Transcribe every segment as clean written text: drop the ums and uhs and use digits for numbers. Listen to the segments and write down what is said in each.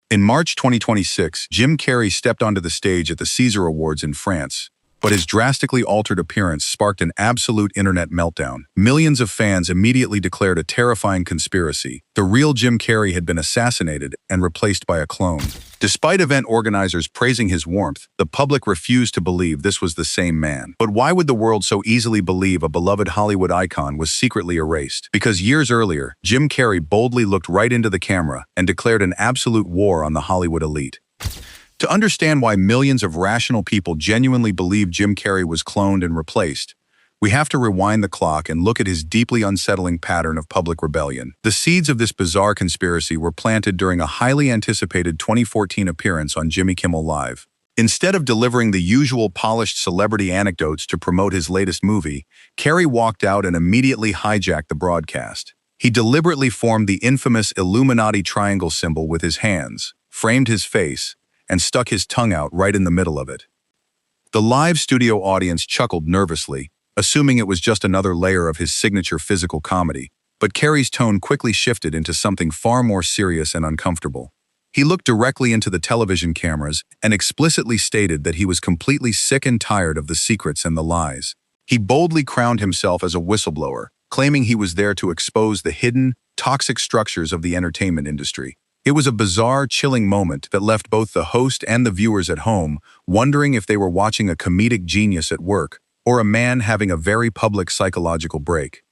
In March 2026, Jim Carrey stepped onto the stage at the César Awards in France. But his drastically altered appearance sparked an absolute internet meltdown. Millions of fans immediately declared a terrifying conspiracy. The real Jim Carrey had been assassinated and replaced by a clone. Despite event organizers praising his warmth, the public refused to believe this was the same man. But why would the world so easily believe a beloved Hollywood icon was secretly erased? Because years earlier, Jim Carrey boldly looked right into the camera and declared an absolute war on the Hollywood elite. To understand why millions of rational people genuinely believe Jim Carrey was cloned and replaced, we have to rewind the clock and look at his deeply unsettling pattern of public rebellion. The seeds of this bizarre conspiracy were planted during a highly anticipated 2014 appearance on Jimmy Kimmel Live. Instead of delivering the usual polished celebrity anecdotes to promote his latest movie, Carrey walked out and immediately hijacked the broadcast. He deliberately formed the infamous Illuminati triangle symbol with his hands, framed his face, and stuck his tongue out right in the middle of it. The live studio audience chuckled nervously, assuming it was just another layer of his signature physical comedy, but Carrey's tone quickly shifted into something far more serious and uncomfortable. He looked directly into the television cameras and explicitly stated that he was completely sick and tired of the secrets and the lies. He boldly crowned himself as a whistleblower, claiming he was there to expose the hidden, toxic structures of the entertainment industry. It was a bizarre, chilling moment that left both the host and the viewers at home wondering if they were watching a comedic genius at work or a man having a very public psychological break.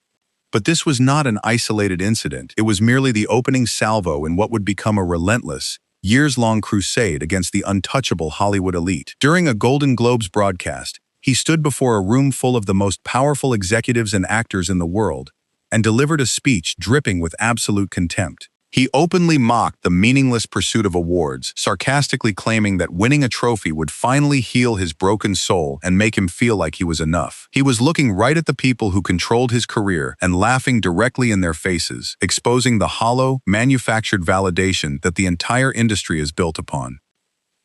But this was not an isolated incident. It was merely the opening salvo in what would become a relentless, years-long crusade against the untouchable Hollywood elite. During a Golden Globes broadcast, he stood before a room full of the most powerful executives and actors in the world and delivered a speech dripping with absolute contempt. He openly mocked the meaningless pursuit of awards, sarcastically claiming that winning a trophy would finally heal his broken soul and make him feel like he was enough. He was looking right at the people who controlled his career and laughing directly in their faces, exposing the hollow, manufactured validation that the entire industry is built upon.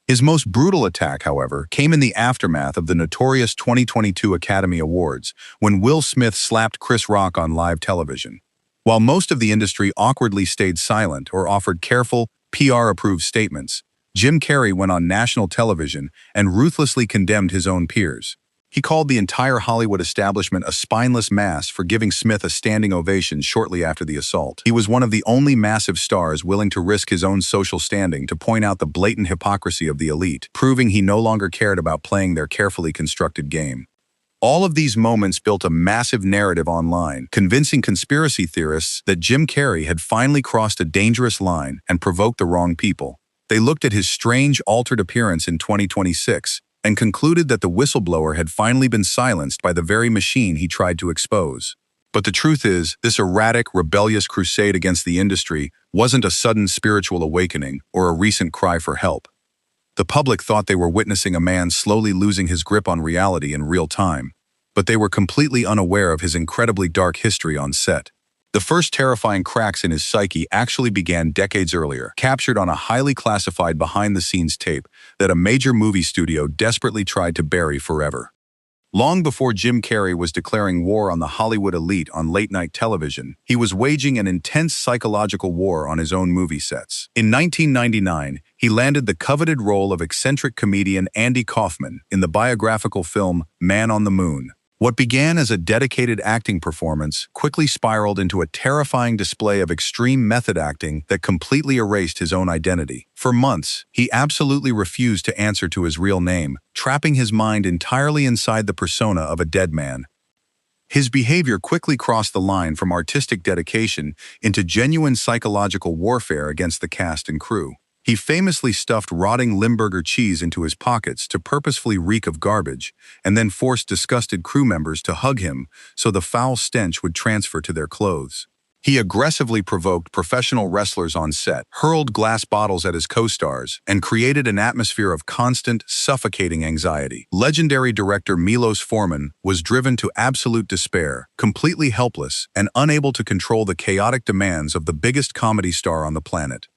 His most brutal attack, however, came in the aftermath of the notorious 2022 Academy Awards, when Will Smith slapped Chris Rock on live television. While most of the industry awkwardly stayed silent or offered careful, PR-approved statements, Jim Carrey went on national television and ruthlessly condemned his own peers. He called the entire Hollywood establishment a spineless mass for giving Smith a standing ovation shortly after the assault. He was one of the only massive stars willing to risk his own social standing to point out the blatant hypocrisy of the elite, proving he no longer cared about playing their carefully constructed game. All of these moments built a massive narrative online, convincing conspiracy theorists that Jim Carrey had finally crossed a dangerous line and provoked the wrong people. They looked at his strange, altered appearance in 2026 and concluded that the whistleblower had finally been silenced by the very machine he tried to expose. But the truth is, this erratic, rebellious crusade against the industry wasn't a sudden spiritual awakening or a recent cry for help. The public thought they were witnessing a man slowly losing his grip on reality in real time, but they were completely unaware of his incredibly dark history on set. The first terrifying cracks in his psyche actually began decades earlier, captured on a highly classified behind-the-scenes tape that a major movie studio desperately tried to bury forever. Long before Jim Carrey was declaring war on the Hollywood elite on late-night television, he was waging an intense psychological war on his own movie sets. In 1999, he landed the coveted role of eccentric comedian Andy Kaufman in the biographical film Man on the Moon. What began as a dedicated acting performance quickly spiraled into a terrifying display of extreme method acting that completely erased his own identity. For months, he absolutely refused to answer to his real name, trapping his mind entirely inside the persona of a dead man. His behavior quickly crossed the line from artistic dedication into genuine psychological warfare against the cast and crew. He famously stuffed rotting Limburger cheese into his pockets to purposefully reek of garbage, and then forced disgusted crew members to hug him so the foul stench would transfer to their clothes. He aggressively provoked professional wrestlers on set, hurled glass bottles at his co-stars, and created an atmosphere of constant, suffocating anxiety. Legendary director Milos Forman was driven to absolute despair, completely helpless, and unable to control the chaotic demands of the biggest comedy star on the planet.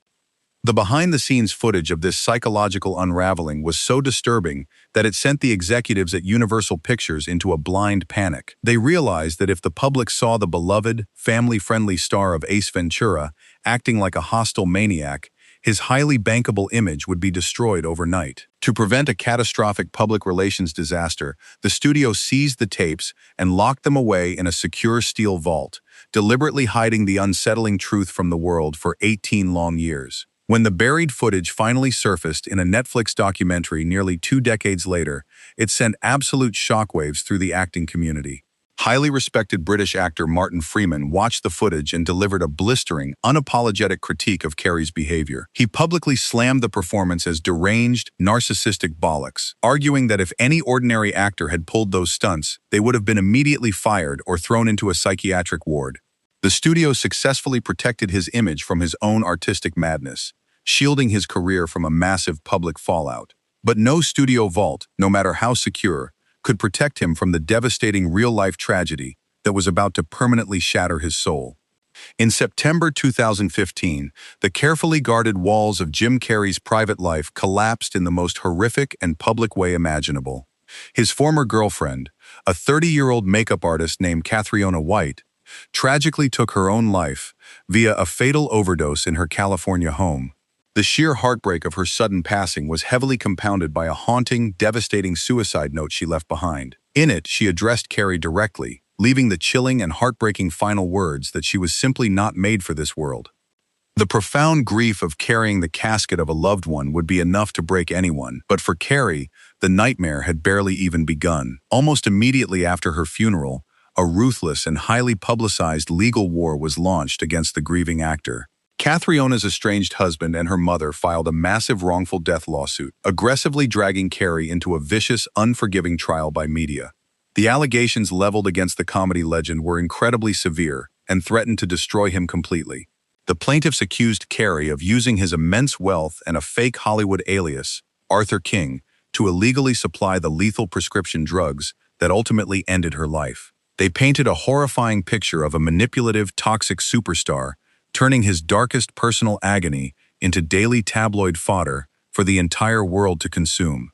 The behind-the-scenes footage of this psychological unraveling was so disturbing that it sent the executives at Universal Pictures into a blind panic. They realized that if the public saw the beloved, family-friendly star of Ace Ventura acting like a hostile maniac, his highly bankable image would be destroyed overnight. To prevent a catastrophic public relations disaster, the studio seized the tapes and locked them away in a secure steel vault, deliberately hiding the unsettling truth from the world for 18 long years. When the buried footage finally surfaced in a Netflix documentary nearly 2 decades later, it sent absolute shockwaves through the acting community. Highly respected British actor Martin Freeman watched the footage and delivered a blistering, unapologetic critique of Carrey's behavior. He publicly slammed the performance as deranged, narcissistic bollocks, arguing that if any ordinary actor had pulled those stunts, they would have been immediately fired or thrown into a psychiatric ward. The studio successfully protected his image from his own artistic madness, shielding his career from a massive public fallout. But no studio vault, no matter how secure, could protect him from the devastating real-life tragedy that was about to permanently shatter his soul. In September 2015, the carefully guarded walls of Jim Carrey's private life collapsed in the most horrific and public way imaginable. His former girlfriend, a 30-year-old makeup artist named Catriona White, tragically took her own life via a fatal overdose in her California home. The sheer heartbreak of her sudden passing was heavily compounded by a haunting, devastating suicide note she left behind. In it, she addressed Carrey directly, leaving the chilling and heartbreaking final words that she was simply not made for this world. The profound grief of carrying the casket of a loved one would be enough to break anyone, but for Carrey, the nightmare had barely even begun. Almost immediately after her funeral, a ruthless and highly publicized legal war was launched against the grieving actor. Catriona's estranged husband and her mother filed a massive wrongful death lawsuit, aggressively dragging Carrey into a vicious, unforgiving trial by media. The allegations leveled against the comedy legend were incredibly severe and threatened to destroy him completely. The plaintiffs accused Carrey of using his immense wealth and a fake Hollywood alias, Arthur King, to illegally supply the lethal prescription drugs that ultimately ended her life. They painted a horrifying picture of a manipulative, toxic superstar, turning his darkest personal agony into daily tabloid fodder for the entire world to consume.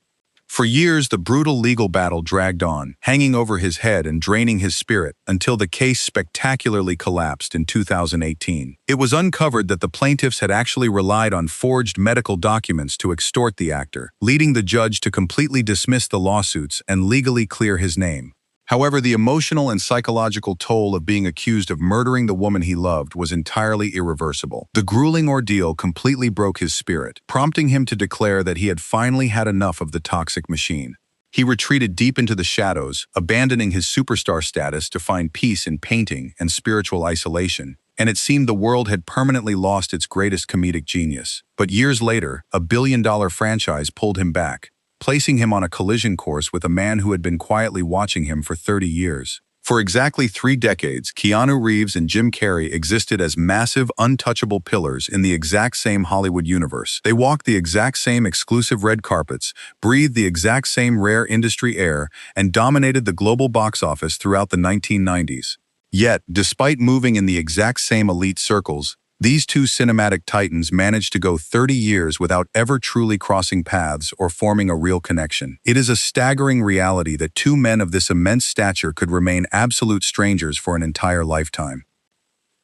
For years, the brutal legal battle dragged on, hanging over his head and draining his spirit, until the case spectacularly collapsed in 2018. It was uncovered that the plaintiffs had actually relied on forged medical documents to extort the actor, leading the judge to completely dismiss the lawsuits and legally clear his name. However, the emotional and psychological toll of being accused of murdering the woman he loved was entirely irreversible. The grueling ordeal completely broke his spirit, prompting him to declare that he had finally had enough of the toxic machine. He retreated deep into the shadows, abandoning his superstar status to find peace in painting and spiritual isolation, and it seemed the world had permanently lost its greatest comedic genius. But years later, a billion-dollar franchise pulled him back, placing him on a collision course with a man who had been quietly watching him for 30 years. For exactly 3 decades, Keanu Reeves and Jim Carrey existed as massive, untouchable pillars in the exact same Hollywood universe. They walked the exact same exclusive red carpets, breathed the exact same rare industry air, and dominated the global box office throughout the 1990s. Yet, despite moving in the exact same elite circles, these two cinematic titans managed to go 30 years without ever truly crossing paths or forming a real connection. It is a staggering reality that two men of this immense stature could remain absolute strangers for an entire lifetime.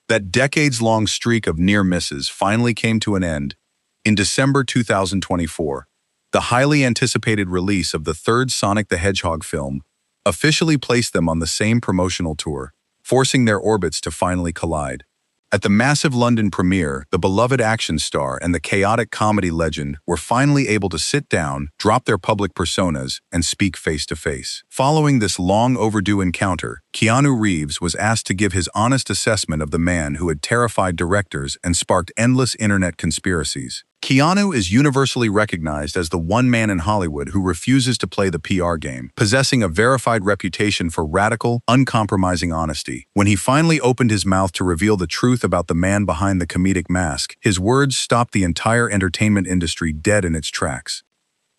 That decades-long streak of near misses finally came to an end in December 2024. The highly anticipated release of the third Sonic the Hedgehog film officially placed them on the same promotional tour, forcing their orbits to finally collide. At the massive London premiere, the beloved action star and the chaotic comedy legend were finally able to sit down, drop their public personas, and speak face-to-face. Following this long-overdue encounter, Keanu Reeves was asked to give his honest assessment of the man who had terrified directors and sparked endless internet conspiracies. Keanu is universally recognized as the one man in Hollywood who refuses to play the PR game, possessing a verified reputation for radical, uncompromising honesty. When he finally opened his mouth to reveal the truth about the man behind the comedic mask, his words stopped the entire entertainment industry dead in its tracks.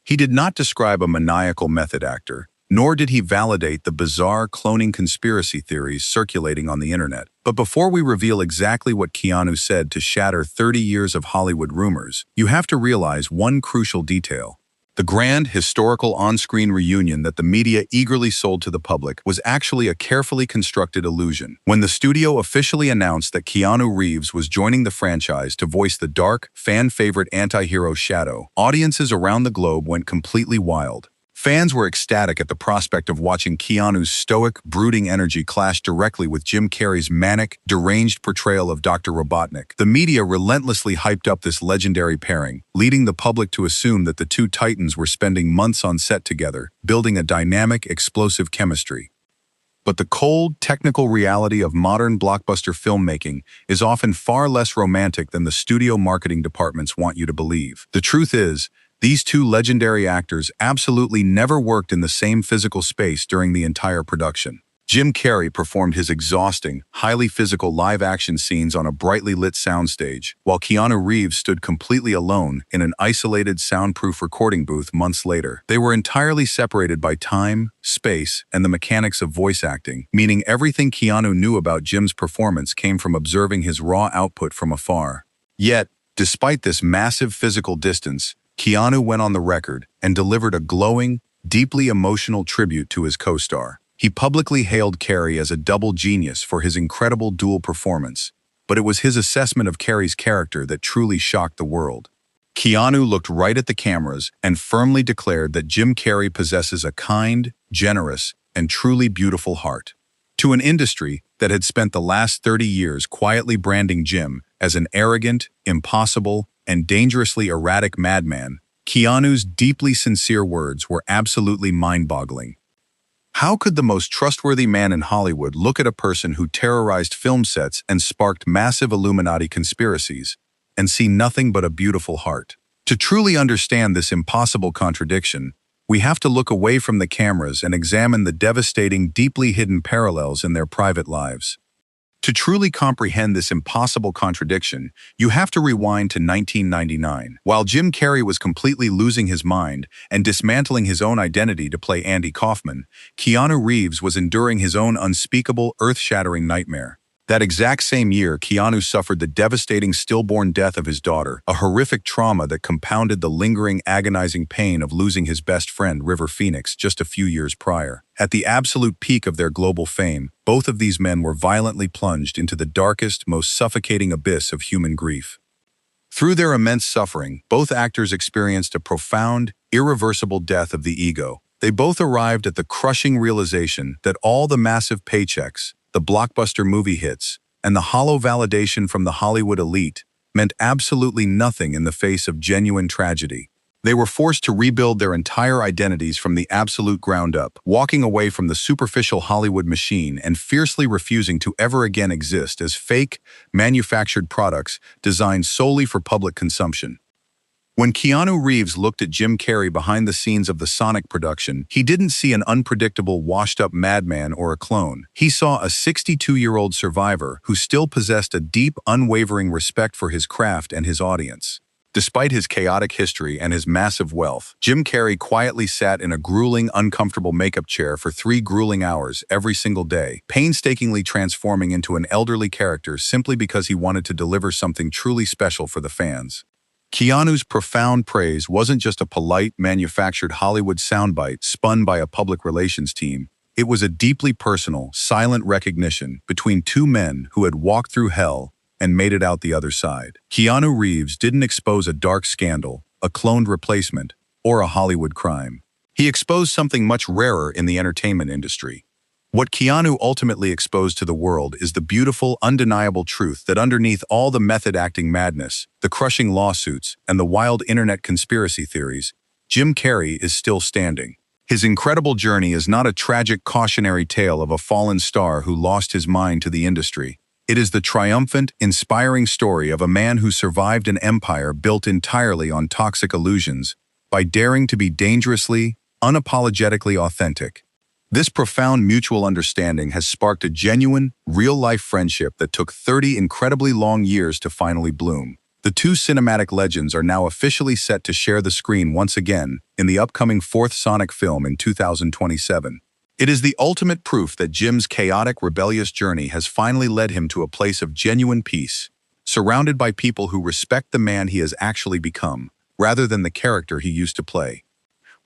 He did not describe a maniacal method actor, nor did he validate the bizarre cloning conspiracy theories circulating on the internet. But before we reveal exactly what Keanu said to shatter 30 years of Hollywood rumors, you have to realize one crucial detail. The grand, historical on-screen reunion that the media eagerly sold to the public was actually a carefully constructed illusion. When the studio officially announced that Keanu Reeves was joining the franchise to voice the dark, fan-favorite anti-hero Shadow, audiences around the globe went completely wild. Fans were ecstatic at the prospect of watching Keanu's stoic, brooding energy clash directly with Jim Carrey's manic, deranged portrayal of Dr. Robotnik. The media relentlessly hyped up this legendary pairing, leading the public to assume that the two titans were spending months on set together, building a dynamic, explosive chemistry. But the cold, technical reality of modern blockbuster filmmaking is often far less romantic than the studio marketing departments want you to believe. The truth is, these two legendary actors absolutely never worked in the same physical space during the entire production. Jim Carrey performed his exhausting, highly physical live-action scenes on a brightly lit soundstage, while Keanu Reeves stood completely alone in an isolated, soundproof recording booth months later. They were entirely separated by time, space, and the mechanics of voice acting, meaning everything Keanu knew about Jim's performance came from observing his raw output from afar. Yet, despite this massive physical distance, Keanu went on the record and delivered a glowing, deeply emotional tribute to his co-star. He publicly hailed Carrey as a double genius for his incredible dual performance, but it was his assessment of Carrey's character that truly shocked the world. Keanu looked right at the cameras and firmly declared that Jim Carrey possesses a kind, generous, and truly beautiful heart. To an industry that had spent the last 30 years quietly branding Jim as an arrogant, impossible, and dangerously erratic madman, Keanu's deeply sincere words were absolutely mind-boggling. How could the most trustworthy man in Hollywood look at a person who terrorized film sets and sparked massive Illuminati conspiracies and see nothing but a beautiful heart? To truly understand this impossible contradiction, we have to look away from the cameras and examine the devastating, deeply hidden parallels in their private lives. To truly comprehend this impossible contradiction, you have to rewind to 1999. While Jim Carrey was completely losing his mind and dismantling his own identity to play Andy Kaufman, Keanu Reeves was enduring his own unspeakable, earth-shattering nightmare. That exact same year, Keanu suffered the devastating stillborn death of his daughter, a horrific trauma that compounded the lingering, agonizing pain of losing his best friend, River Phoenix, just a few years prior. At the absolute peak of their global fame, both of these men were violently plunged into the darkest, most suffocating abyss of human grief. Through their immense suffering, both actors experienced a profound, irreversible death of the ego. They both arrived at the crushing realization that all the massive paychecks, the blockbuster movie hits, and the hollow validation from the Hollywood elite meant absolutely nothing in the face of genuine tragedy. They were forced to rebuild their entire identities from the absolute ground up, walking away from the superficial Hollywood machine and fiercely refusing to ever again exist as fake, manufactured products designed solely for public consumption. When Keanu Reeves looked at Jim Carrey behind the scenes of the Sonic production, he didn't see an unpredictable, washed-up madman or a clone. He saw a 62-year-old survivor who still possessed a deep, unwavering respect for his craft and his audience. Despite his chaotic history and his massive wealth, Jim Carrey quietly sat in a grueling, uncomfortable makeup chair for 3 grueling hours every single day, painstakingly transforming into an elderly character simply because he wanted to deliver something truly special for the fans. Keanu's profound praise wasn't just a polite, manufactured Hollywood soundbite spun by a public relations team. It was a deeply personal, silent recognition between two men who had walked through hell and made it out the other side. Keanu Reeves didn't expose a dark scandal, a cloned replacement, or a Hollywood crime. He exposed something much rarer in the entertainment industry. What Keanu ultimately exposed to the world is the beautiful, undeniable truth that underneath all the method-acting madness, the crushing lawsuits, and the wild internet conspiracy theories, Jim Carrey is still standing. His incredible journey is not a tragic cautionary tale of a fallen star who lost his mind to the industry. It is the triumphant, inspiring story of a man who survived an empire built entirely on toxic illusions by daring to be dangerously, unapologetically authentic. This profound mutual understanding has sparked a genuine, real-life friendship that took 30 incredibly long years to finally bloom. The two cinematic legends are now officially set to share the screen once again in the upcoming 4th Sonic film in 2027. It is the ultimate proof that Jim's chaotic, rebellious journey has finally led him to a place of genuine peace, surrounded by people who respect the man he has actually become, rather than the character he used to play.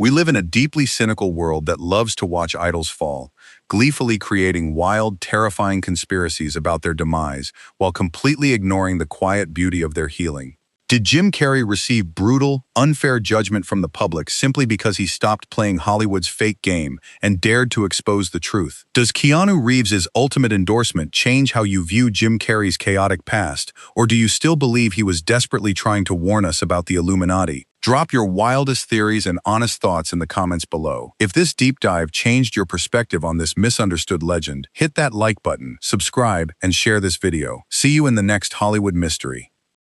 We live in a deeply cynical world that loves to watch idols fall, gleefully creating wild, terrifying conspiracies about their demise while completely ignoring the quiet beauty of their healing. Did Jim Carrey receive brutal, unfair judgment from the public simply because he stopped playing Hollywood's fake game and dared to expose the truth? Does Keanu Reeves' ultimate endorsement change how you view Jim Carrey's chaotic past, or do you still believe he was desperately trying to warn us about the Illuminati? Drop your wildest theories and honest thoughts in the comments below. If this deep dive changed your perspective on this misunderstood legend, hit that like button, subscribe, and share this video. See you in the next Hollywood Mystery.